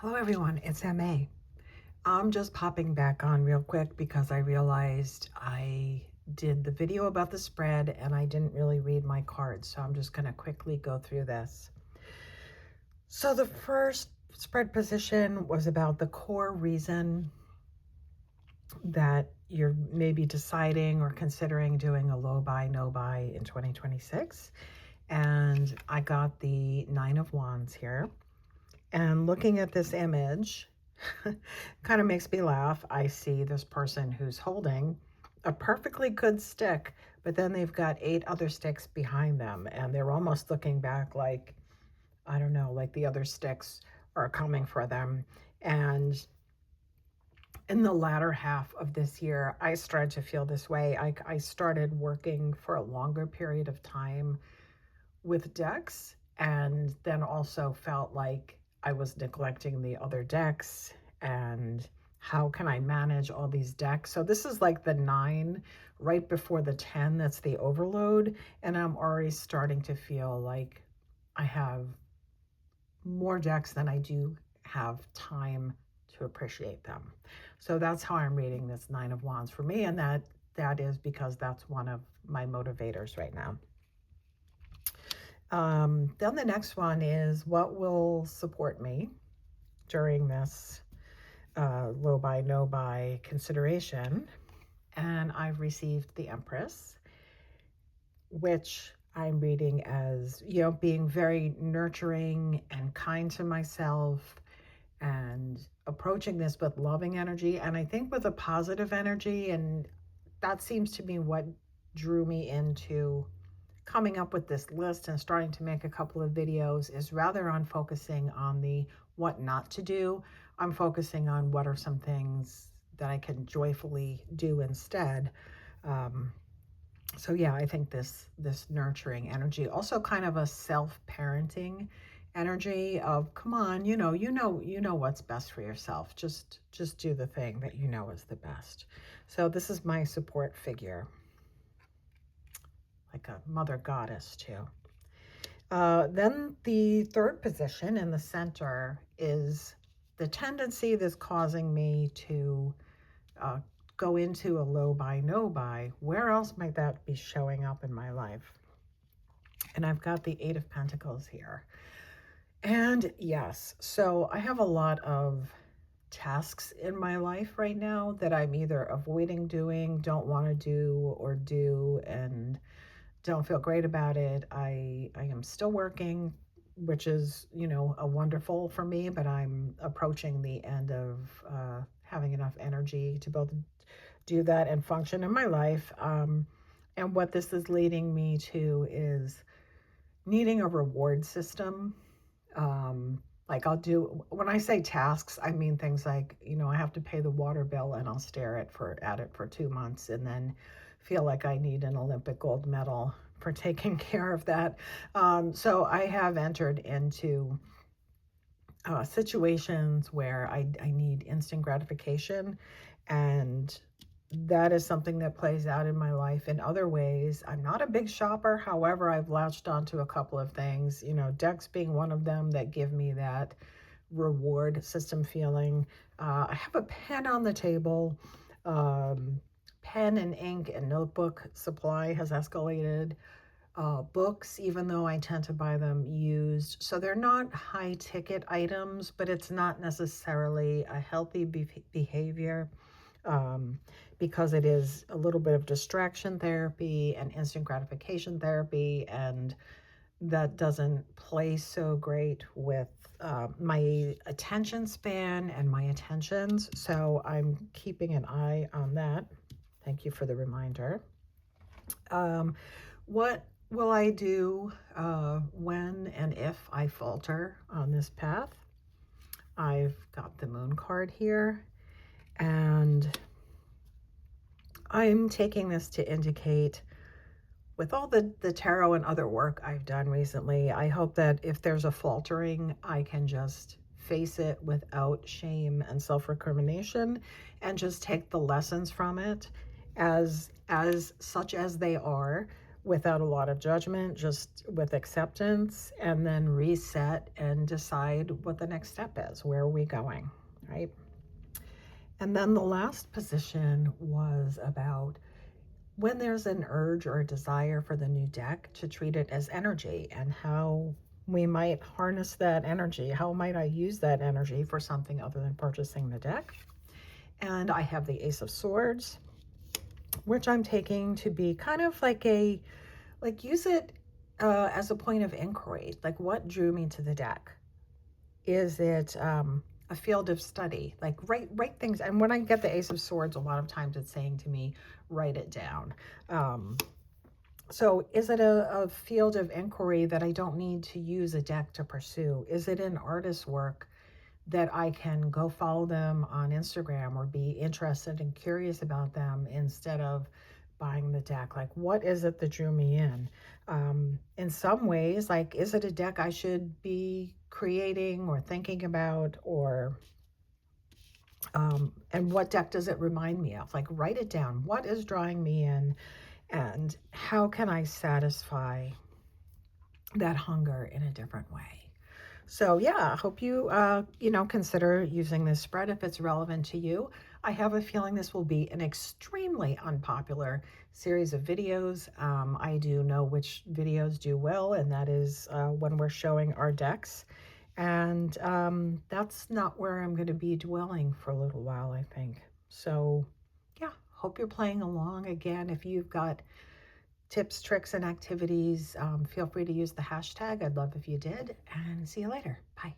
Hello everyone, it's MA. I'm just popping back on real quick because I realized I did the video about the spread and I didn't really read my cards, so I'm just going to quickly go through this. So the first spread position was about the core reason that you're maybe deciding or considering doing a low buy, no buy in 2026. And I got the Nine of Wands here. And looking at this image, kind of makes me laugh. I see this person who's holding a perfectly good stick, but then they've got 8 other sticks behind them, and they're almost looking back like, I don't know, like the other sticks are coming for them. And in the latter half of this year, I started to feel this way. I started working for a longer period of time with decks, and then also felt like I was neglecting the other decks. And how can I manage all these decks? So this is like the 9 right before the 10, that's the overload. And I'm already starting to feel like I have more decks than I do have time to appreciate them. So that's how I'm reading this Nine of Wands for me. And that is because that's one of my motivators right now. Then the next one is what will support me during this low buy, no buy consideration. And I've received the Empress, which I'm reading as, being very nurturing and kind to myself and approaching this with loving energy. And I think with a positive energy. And that seems to be what drew me into coming up with this list and starting to make a couple of videos, is rather on focusing on the what not to do, I'm focusing on what are some things that I can joyfully do instead. So yeah, I think this nurturing energy, also kind of a self-parenting energy of, come on, you know what's best for yourself. Just do the thing that you know is the best. So this is my support figure, like a mother goddess too. Then the third position in the center is the tendency that's causing me to uh, go into a low buy, no buy. Where else might that be showing up in my life? And I've got the Eight of Pentacles here. And yes, so I have a lot of tasks in my life right now that I'm either avoiding doing, don't want to do, or do and don't feel great about it. I am still working, which is, a wonderful for me, but I'm approaching the end of having enough energy to both do that and function in my life. And what this is leading me to is needing a reward system. Like when I say tasks, I mean things like, I have to pay the water bill and I'll stare at it for 2 months and then feel like I need an Olympic gold medal for taking care of that. So I have entered into situations where I need instant gratification, and that is something that plays out in my life in other ways. I'm not a big shopper. However, I've latched onto a couple of things, decks being one of them that give me that reward system feeling. I have a pen on the table. Pen and ink and notebook supply has escalated. Books, even though I tend to buy them used. So they're not high ticket items, but it's not necessarily a healthy behavior, because it is a little bit of distraction therapy and instant gratification therapy, and that doesn't play so great with my attention span and my attentions. So I'm keeping an eye on that. Thank you for the reminder. What will I do when and if I falter on this path? I've got the Moon card here, and I'm taking this to indicate, with all the tarot and other work I've done recently, I hope that if there's a faltering, I can just face it without shame and self-recrimination and just take the lessons from it as such as they are, without a lot of judgment, just with acceptance, and then reset and decide what the next step is. Where are we going, right? And then the last position was about when there's an urge or a desire for the new deck, to treat it as energy and how we might harness that energy. How might I use that energy for something other than purchasing the deck? And I have the Ace of Swords, which I'm taking to be kind of like use it as a point of inquiry. Like, what drew me to the deck? Is it a field of study? Like, write things. And when I get the Ace of Swords, a lot of times it's saying to me, write it down. So is it a field of inquiry that I don't need to use a deck to pursue? Is it an artist's work that I can go follow them on Instagram or be interested and curious about them instead of buying the deck? Like, what is it that drew me in? In some ways, like, is it a deck I should be creating or thinking about, or and what deck does it remind me of? Like, write it down. What is drawing me in, and how can I satisfy that hunger in a different way? So yeah, I hope you, consider using this spread if it's relevant to you. I have a feeling this will be an extremely unpopular series of videos. I do know which videos do well, and that is when we're showing our decks. And that's not where I'm going to be dwelling for a little while, I think. So yeah, hope you're playing along. Again, if you've got tips, tricks, and activities, feel free to use the hashtag. I'd love if you did. And see you later. Bye.